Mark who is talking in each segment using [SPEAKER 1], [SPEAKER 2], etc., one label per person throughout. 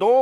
[SPEAKER 1] 2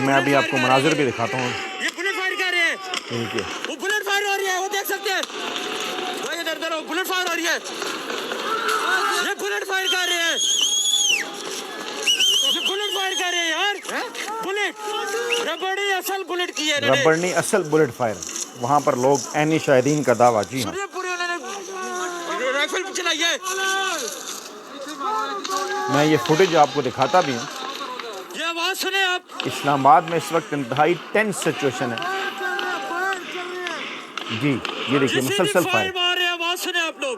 [SPEAKER 1] میں ابھی آپ کو مناظر بھی دکھاتا ہوں.
[SPEAKER 2] یہ بلٹ فائر کر رہے ہیں,
[SPEAKER 1] دیکھیے
[SPEAKER 2] وہ بلٹ فائر ہو رہی ہے, وہ دیکھ سکتے ہیں, بھائی ادھر ادھر بلٹ فائر ہو رہی ہے, یہ بلٹ فائر کر رہے ہیں, یہ بلٹ فائر کر رہے ہیں یار, بلٹ ربڑی اصل بلٹ کی ہے انہوں نے,
[SPEAKER 1] ربڑنی اصل بلٹ فائر. وہاں پر لوگ عینی شاہدین کا دعویٰ. جی ہاں,
[SPEAKER 2] سنیے پورے انہوں نے رائفل بھی چلائی ہے,
[SPEAKER 1] میں یہ فوٹیج آپ کو دکھاتا بھی ہوں.
[SPEAKER 2] یہ آواز سنیں آپ,
[SPEAKER 1] اسلام آباد میں اس وقت انتہائی ٹینس سچویشن ہے. جی یہ دیکھیے
[SPEAKER 2] جسی بھی
[SPEAKER 1] مسلسل فائر.
[SPEAKER 2] فائر مار رہے ہیں, آواز سنیں آپ لوگ,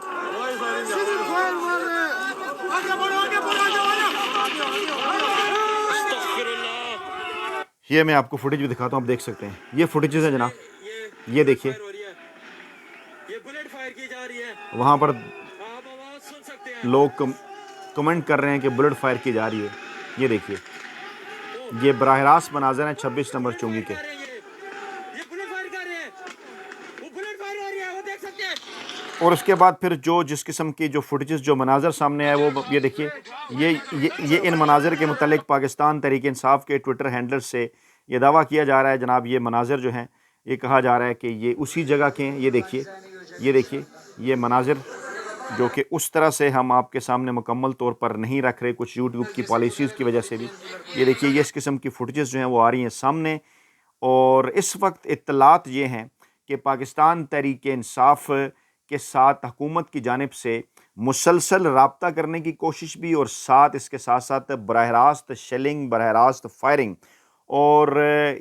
[SPEAKER 2] استغفر اللہ,
[SPEAKER 1] یہ میں آپ کو فوٹیج بھی دکھاتا ہوں, آپ دیکھ سکتے ہیں. یہ فوٹیجز ہیں جناب, یہ دیکھیے.
[SPEAKER 2] فائر ہو رہی ہے, یہ بلٹ فائر کی جا رہی ہے,
[SPEAKER 1] وہاں پر
[SPEAKER 2] آپ آواز سن سکتے ہیں,
[SPEAKER 1] لوگ کمنٹ کر رہے ہیں کہ بلٹ فائر کی جا رہی ہے. یہ دیکھیے, یہ براہ راست مناظر ہیں 26 نمبر چونگی کے.
[SPEAKER 2] یہ بلٹ فائر کر رہے ہیں, وہ بلٹ فائر ہو رہی ہے, وہ دیکھ سکتے ہیں,
[SPEAKER 1] اور اس کے بعد پھر جس قسم کی جو فوٹیجز جو مناظر سامنے آئے وہ یہ دیکھیے. یہ ان مناظر کے متعلق پاکستان تحریک انصاف کے ٹویٹر ہینڈل سے یہ دعویٰ کیا جا رہا ہے جناب, یہ مناظر جو ہیں یہ کہا جا رہا ہے کہ یہ اسی جگہ کے ہیں. یہ دیکھیے یہ مناظر جو کہ اس طرح سے ہم آپ کے سامنے مکمل طور پر نہیں رکھ رہے کچھ یوٹیوب کی پالیسیز کی وجہ سے بھی. یہ دیکھیے, یہ اس قسم کی فوٹیجز جو ہیں وہ آ رہی ہیں سامنے. اور اس وقت اطلاعات یہ ہیں کہ پاکستان تحریک انصاف کے ساتھ حکومت کی جانب سے مسلسل رابطہ کرنے کی کوشش بھی, اور اس کے ساتھ ساتھ براہ راست شیلنگ, براہ راست فائرنگ. اور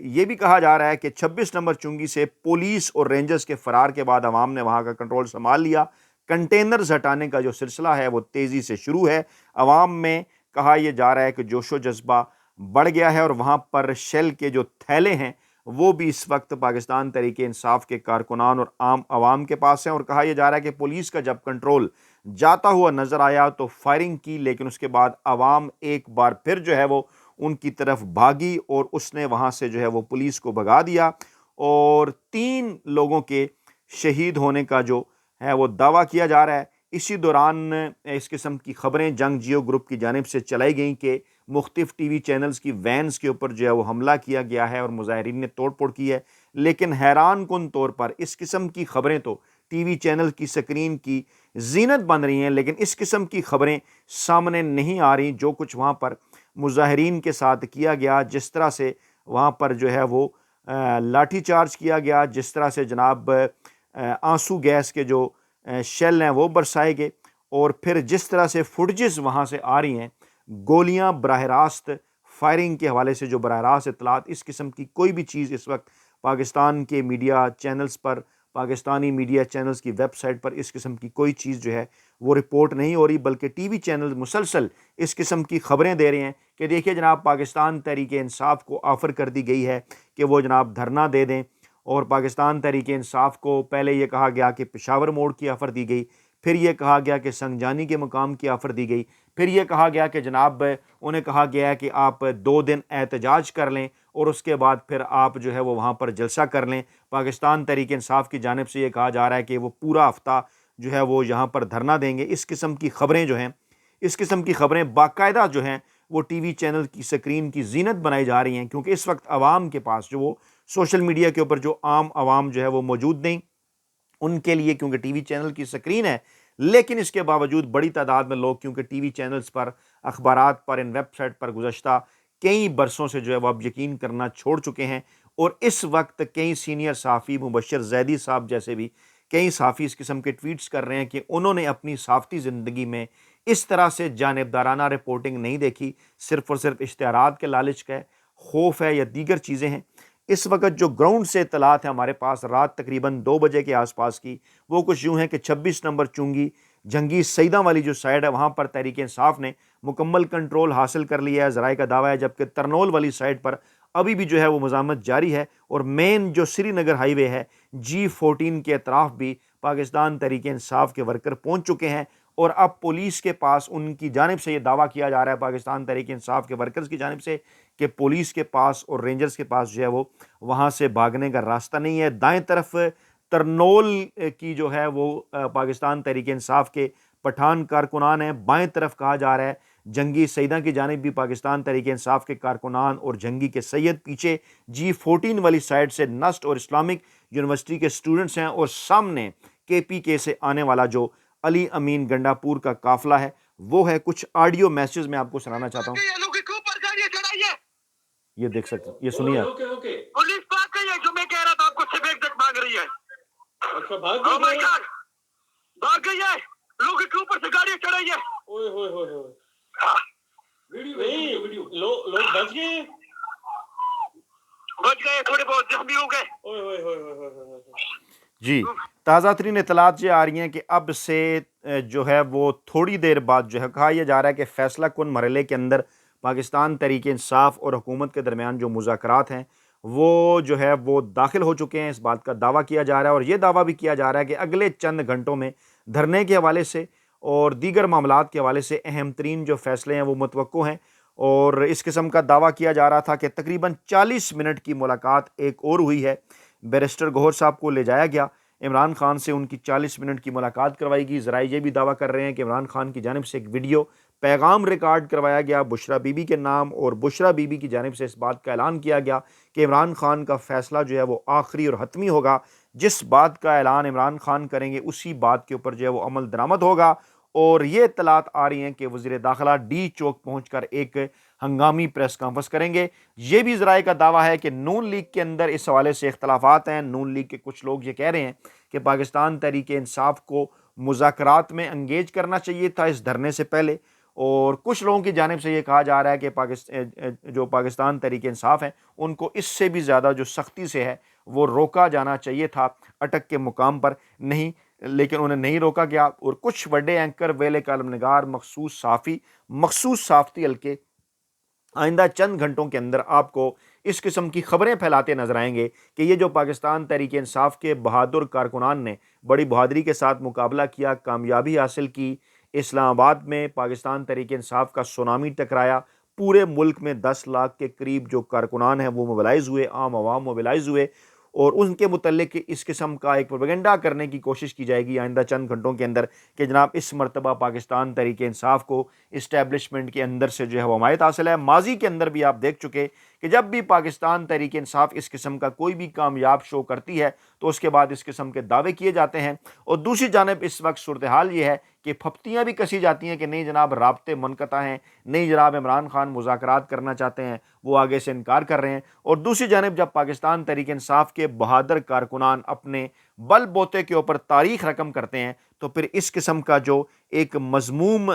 [SPEAKER 1] یہ بھی کہا جا رہا ہے کہ 26 نمبر چنگی سے پولیس اور رینجرز کے فرار کے بعد عوام نے وہاں کا کنٹرول سنبھال لیا. کنٹینرز ہٹانے کا جو سلسلہ ہے وہ تیزی سے شروع ہے. عوام میں کہا یہ جا رہا ہے کہ جوش و جذبہ بڑھ گیا ہے, اور وہاں پر شیل کے جو تھیلے ہیں وہ بھی اس وقت پاکستان تحریک انصاف کے کارکنان اور عام عوام کے پاس ہیں. اور کہا یہ جا رہا ہے کہ پولیس کا جب کنٹرول جاتا ہوا نظر آیا تو فائرنگ کی, لیکن اس کے بعد عوام ایک بار پھر جو ہے وہ ان کی طرف بھاگی اور اس نے وہاں سے جو ہے وہ پولیس کو بھگا دیا. اور 3 لوگوں کے شہید ہونے کا جو ہے وہ دعویٰ کیا جا رہا ہے. اسی دوران اس قسم کی خبریں جنگ جیو گروپ کی جانب سے چلائی گئیں کہ مختلف ٹی وی چینلز کی وینز کے اوپر جو ہے وہ حملہ کیا گیا ہے اور مظاہرین نے توڑ پھوڑ کی ہے. لیکن حیران کن طور پر اس قسم کی خبریں تو ٹی وی چینل کی سکرین کی زینت بن رہی ہیں, لیکن اس قسم کی خبریں سامنے نہیں آ رہی. جو کچھ وہاں پر مظاہرین کے ساتھ کیا گیا, جس طرح سے وہاں پر جو ہے وہ لاٹھی چارج کیا گیا, جس طرح سے جناب آنسو گیس کے جو شیل ہیں وہ برسائے گئے, اور پھر جس طرح سے فوٹیجز وہاں سے آ رہی ہیں, گولیاں براہ راست فائرنگ کے حوالے سے جو براہ راست اطلاعات, اس قسم کی کوئی بھی چیز اس وقت پاکستان کے میڈیا چینلز پر, پاکستانی میڈیا چینلز کی ویب سائٹ پر اس قسم کی کوئی چیز جو ہے وہ رپورٹ نہیں ہو رہی, بلکہ ٹی وی چینل مسلسل اس قسم کی خبریں دے رہے ہیں کہ دیکھیے جناب پاکستان تحریک انصاف کو آفر کر دی گئی ہے کہ وہ جناب دھرنا دے دیں. اور پاکستان تحریک انصاف کو پہلے یہ کہا گیا کہ پشاور موڑ کی آفر دی گئی, پھر یہ کہا گیا کہ سنگجانی کے مقام کی آفر دی گئی, پھر یہ کہا گیا کہ جناب انہیں کہا گیا ہے کہ آپ 2 دن احتجاج کر لیں اور اس کے بعد پھر آپ جو ہے وہ وہاں پر جلسہ کر لیں. پاکستان تحریک انصاف کی جانب سے یہ کہا جا رہا ہے کہ وہ پورا ہفتہ جو ہے وہ یہاں پر دھرنا دیں گے. اس قسم کی خبریں جو ہیں, اس قسم کی خبریں باقاعدہ جو ہیں وہ ٹی وی چینل کی سکرین کی زینت بنائی جا رہی ہیں, کیونکہ اس وقت عوام کے پاس جو وہ سوشل میڈیا کے اوپر جو عام عوام جو ہے وہ موجود نہیں, ان کے لیے کیونکہ ٹی وی چینل کی سکرین ہے, لیکن اس کے باوجود بڑی تعداد میں لوگ کیونکہ ٹی وی چینلز پر, اخبارات پر, ان ویب سائٹ پر گزشتہ کئی برسوں سے جو ہے وہ اب یقین کرنا چھوڑ چکے ہیں. اور اس وقت کئی سینئر صحافی, مبشر زیدی صاحب جیسے بھی کئی صحافی اس قسم کے ٹویٹس کر رہے ہیں کہ انہوں نے اپنی صحافتی زندگی میں اس طرح سے جانبدارانہ رپورٹنگ نہیں دیکھی, صرف اور صرف اشتہارات کے لالچ کا ہے, خوف ہے یا دیگر چیزیں ہیں. اس وقت جو گراؤنڈ سے اطلاعات ہیں ہمارے پاس رات تقریباً 2 بجے کے آس پاس کی, وہ کچھ یوں ہیں کہ 26 نمبر چنگی جنگی سیدہ والی جو سائڈ ہے وہاں پر تحریک انصاف نے مکمل کنٹرول حاصل کر لیا ہے, ذرائع کا دعویٰ ہے, جبکہ ترنول والی سائڈ پر ابھی بھی جو ہے وہ مزاحمت جاری ہے. اور مین جو سری نگر ہائی وے ہے G14 کے اطراف بھی پاکستان تحریک انصاف کے ورکر پہنچ چکے ہیں, اور اب پولیس کے پاس ان کی جانب سے یہ دعویٰ کیا جا رہا ہے پاکستان تحریک انصاف کے ورکرز کی جانب سے کہ پولیس کے پاس اور رینجرز کے پاس جو ہے وہ وہاں سے بھاگنے کا راستہ نہیں ہے. دائیں طرف ترنول کی جو ہے وہ پاکستان تحریک انصاف کے پٹھان کارکنان ہیں, بائیں طرف کہا جا رہا ہے جنگی سیدہ کی جانب بھی پاکستان تحریک انصاف کے کارکنان اور جنگی کے سید پیچھے G14 والی سائڈ سے نسٹ اور اسلامک یونیورسٹی کے سٹوڈنٹس ہیں، اور سامنے KPK سے آنے والا جو علی امین گنڈا پور کا قافلہ ہے وہ ہے۔ کچھ آڈیو میسیج میں آپ کو سنانا چاہتا ہوں، یہ دیکھ سکتے ہیں، یہ سنیے آپ۔
[SPEAKER 3] پولیس بھاگ گئی ہے، جو میں کہہ رہا تھا آپ کو صرف ایک تک مانگ رہی ہے۔ اچھا بھاگ گئی ہے، لوگ کے اوپر سے گاڑیاں چڑھائی ہے۔ لوگ بچ گئے، تھوڑے بہت زخمی ہو گئے۔
[SPEAKER 1] جی، تازہ ترین اطلاعات یہ آ رہی ہیں کہ اب سے جو ہے وہ تھوڑی دیر بعد جو ہے کہا یہ جا رہا ہے کہ فیصلہ کن مرحلے کے اندر پاکستان تحریک انصاف اور حکومت کے درمیان جو مذاکرات ہیں وہ جو ہے وہ داخل ہو چکے ہیں۔ اس بات کا دعویٰ کیا جا رہا ہے، اور یہ دعویٰ بھی کیا جا رہا ہے کہ اگلے چند گھنٹوں میں دھرنے کے حوالے سے اور دیگر معاملات کے حوالے سے اہم ترین جو فیصلے ہیں وہ متوقع ہیں۔ اور اس قسم کا دعویٰ کیا جا رہا تھا کہ تقریباً 40 منٹ کی ملاقات ایک اور ہوئی ہے، بیرسٹر گوہر صاحب کو لے جایا گیا، عمران خان سے ان کی 40 منٹ کی ملاقات کروائی گئی۔ ذرائع یہ بھی دعویٰ کر رہے ہیں کہ عمران خان کی جانب سے ایک ویڈیو پیغام ریکارڈ کروایا گیا بشرا بی بی کے نام، اور بشرا بی بی کی جانب سے اس بات کا اعلان کیا گیا کہ عمران خان کا فیصلہ جو ہے وہ آخری اور حتمی ہوگا، جس بات کا اعلان عمران خان کریں گے اسی بات کے اوپر جو ہے وہ عمل درآمد ہوگا۔ اور یہ اطلاعات آ رہی ہیں کہ وزیر داخلہ ڈی چوک پہنچ کر ایک ہنگامی پریس کانفرنس کریں گے۔ یہ بھی ذرائع کا دعویٰ ہے کہ نون لیگ کے اندر اس حوالے سے اختلافات ہیں۔ نون لیگ کے کچھ لوگ یہ کہہ رہے ہیں کہ پاکستان تحریک انصاف کو مذاکرات میں انگیج کرنا چاہیے تھا اس دھرنے سے پہلے، اور کچھ لوگوں کی جانب سے یہ کہا جا رہا ہے کہ جو پاکستان تحریک انصاف ہیں ان کو اس سے بھی زیادہ جو سختی سے ہے وہ روکا جانا چاہیے تھا اٹک کے مقام پر، نہیں، لیکن انہیں نہیں روکا گیا۔ اور کچھ بڑے اینکر، ویلے کالم نگار، مخصوص صحافتی حلقے آئندہ چند گھنٹوں کے اندر آپ کو اس قسم کی خبریں پھیلاتے نظر آئیں گے کہ یہ جو پاکستان تحریک انصاف کے بہادر کارکنان نے بڑی بہادری کے ساتھ مقابلہ کیا، کامیابی حاصل کی، اسلام آباد میں پاکستان تحریک انصاف کا سونامی ٹکرایا، پورے ملک میں 10 لاکھ کے قریب جو کارکنان ہیں وہ موبلائز ہوئے، عام عوام موبلائز ہوئے، اور ان کے متعلق اس قسم کا ایک پروپیگنڈا کرنے کی کوشش کی جائے گی آئندہ چند گھنٹوں کے اندر کہ جناب اس مرتبہ پاکستان تحریک انصاف کو اسٹیبلشمنٹ کے اندر سے جو ہے وہ حمایت حاصل ہے۔ ماضی کے اندر بھی آپ دیکھ چکے کہ جب بھی پاکستان تحریک انصاف اس قسم کا کوئی بھی کامیاب شو کرتی ہے تو اس کے بعد اس قسم کے دعوے کیے جاتے ہیں، اور دوسری جانب اس وقت صورتحال یہ ہے کہ پھپتیاں بھی کسی جاتی ہیں کہ نہیں جناب رابطے منقطع ہیں، نہیں جناب عمران خان مذاکرات کرنا چاہتے ہیں، وہ آگے سے انکار کر رہے ہیں۔ اور دوسری جانب جب پاکستان تحریک انصاف کے بہادر کارکنان اپنے بل بوتے کے اوپر تاریخ رقم کرتے ہیں تو پھر اس قسم کا جو ایک مذموم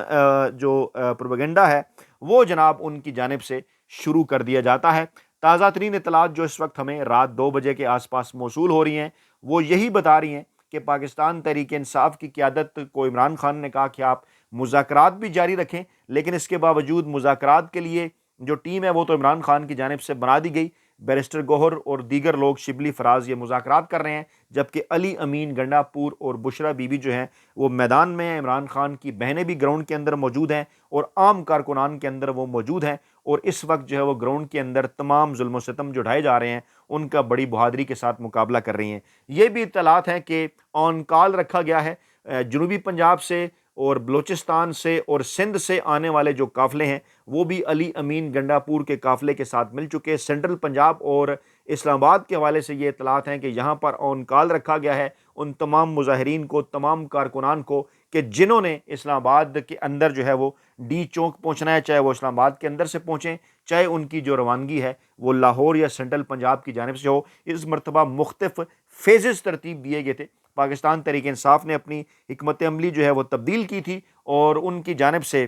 [SPEAKER 1] جو پروپیگنڈا ہے وہ جناب ان کی جانب سے شروع کر دیا جاتا ہے۔ تازہ ترین اطلاعات جو اس وقت ہمیں رات 2 بجے کے آس پاس موصول ہو رہی ہیں وہ یہی بتا رہی ہیں کہ پاکستان تحریک انصاف کی قیادت کو عمران خان نے کہا کہ آپ مذاکرات بھی جاری رکھیں، لیکن اس کے باوجود مذاکرات کے لیے جو ٹیم ہے وہ تو عمران خان کی جانب سے بنا دی گئی، بیرسٹر گوہر اور دیگر لوگ، شبلی فراز، یہ مذاکرات کر رہے ہیں، جبکہ علی امین گنڈا پور اور بشرا بی بی جو ہیں وہ میدان میں ہیں، عمران خان کی بہنیں بھی گراؤنڈ کے اندر موجود ہیں اور عام کارکنان کے اندر وہ موجود ہیں، اور اس وقت جو ہے وہ گراؤنڈ کے اندر تمام ظلم و ستم جو ڈھائے جا رہے ہیں ان کا بڑی بہادری کے ساتھ مقابلہ کر رہی ہیں۔ یہ بھی اطلاعات ہیں کہ آن کال رکھا گیا ہے جنوبی پنجاب سے اور بلوچستان سے اور سندھ سے آنے والے جو قافلے ہیں وہ بھی علی امین گنڈا پور کے قافلے کے ساتھ مل چکے۔ سینٹرل پنجاب اور اسلام آباد کے حوالے سے یہ اطلاعات ہیں کہ یہاں پر آن کال رکھا گیا ہے ان تمام مظاہرین کو، تمام کارکنان کو کہ جنہوں نے اسلام آباد کے اندر جو ہے وہ ڈی چوک پہنچنا ہے، چاہے وہ اسلام آباد کے اندر سے پہنچیں، چاہے ان کی جو روانگی ہے وہ لاہور یا سینٹرل پنجاب کی جانب سے ہو۔ اس مرتبہ مختلف فیزز ترتیب دیے گئے تھے۔ پاکستان تحریک انصاف نے اپنی حکمت عملی جو ہے وہ تبدیل کی تھی اور ان کی جانب سے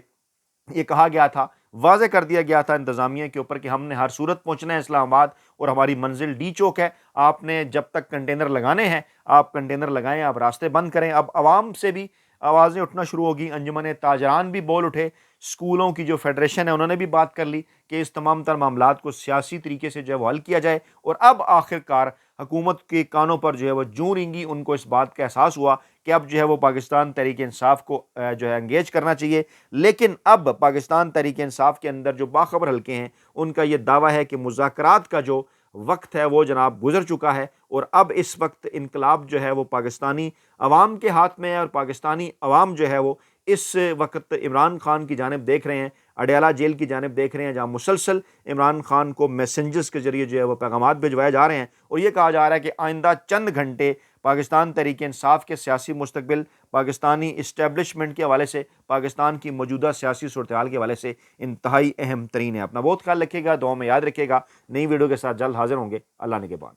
[SPEAKER 1] یہ کہا گیا تھا، واضح کر دیا گیا تھا انتظامیہ کے اوپر کہ ہم نے ہر صورت پہنچنا ہے اسلام آباد اور ہماری منزل ڈی چوک ہے، آپ نے جب تک کنٹینر لگانے ہیں آپ کنٹینر لگائیں، آپ راستے بند کریں۔ اب عوام سے بھی آوازیں اٹھنا شروع ہوگی، انجمن تاجران بھی بول اٹھے، اسکولوں کی جو فیڈریشن ہے انہوں نے بھی بات کر لی کہ اس تمام تر معاملات کو سیاسی طریقے سے جو ہے وہ حل کیا جائے، اور اب آخر کار حکومت کے کانوں پر جو ہے وہ جوں رینگی، ان کو اس بات کا احساس ہوا کہ اب جو ہے وہ پاکستان تحریک انصاف کو جو ہے انگیج کرنا چاہیے۔ لیکن اب پاکستان تحریک انصاف کے اندر جو باخبر حلقے ہیں ان کا یہ دعویٰ ہے کہ مذاکرات کا جو وقت ہے وہ جناب گزر چکا ہے، اور اب اس وقت انقلاب جو ہے وہ پاکستانی عوام کے ہاتھ میں ہے، اور پاکستانی عوام جو ہے وہ اس وقت عمران خان کی جانب دیکھ رہے ہیں، اڈیالہ جیل کی جانب دیکھ رہے ہیں، جہاں مسلسل عمران خان کو میسنجرز کے ذریعے جو ہے وہ پیغامات بھجوائے جا رہے ہیں، اور یہ کہا جا رہا ہے کہ آئندہ چند گھنٹے پاکستان تحریک انصاف کے سیاسی مستقبل، پاکستانی اسٹیبلشمنٹ کے حوالے سے، پاکستان کی موجودہ سیاسی صورتحال کے حوالے سے انتہائی اہم ترین ہے۔ اپنا بہت خیال رکھیے گا، دعاؤں میں یاد رکھیے گا۔ نئی ویڈیو کے ساتھ جلد حاضر ہوں گے۔ اللہ نگہبان۔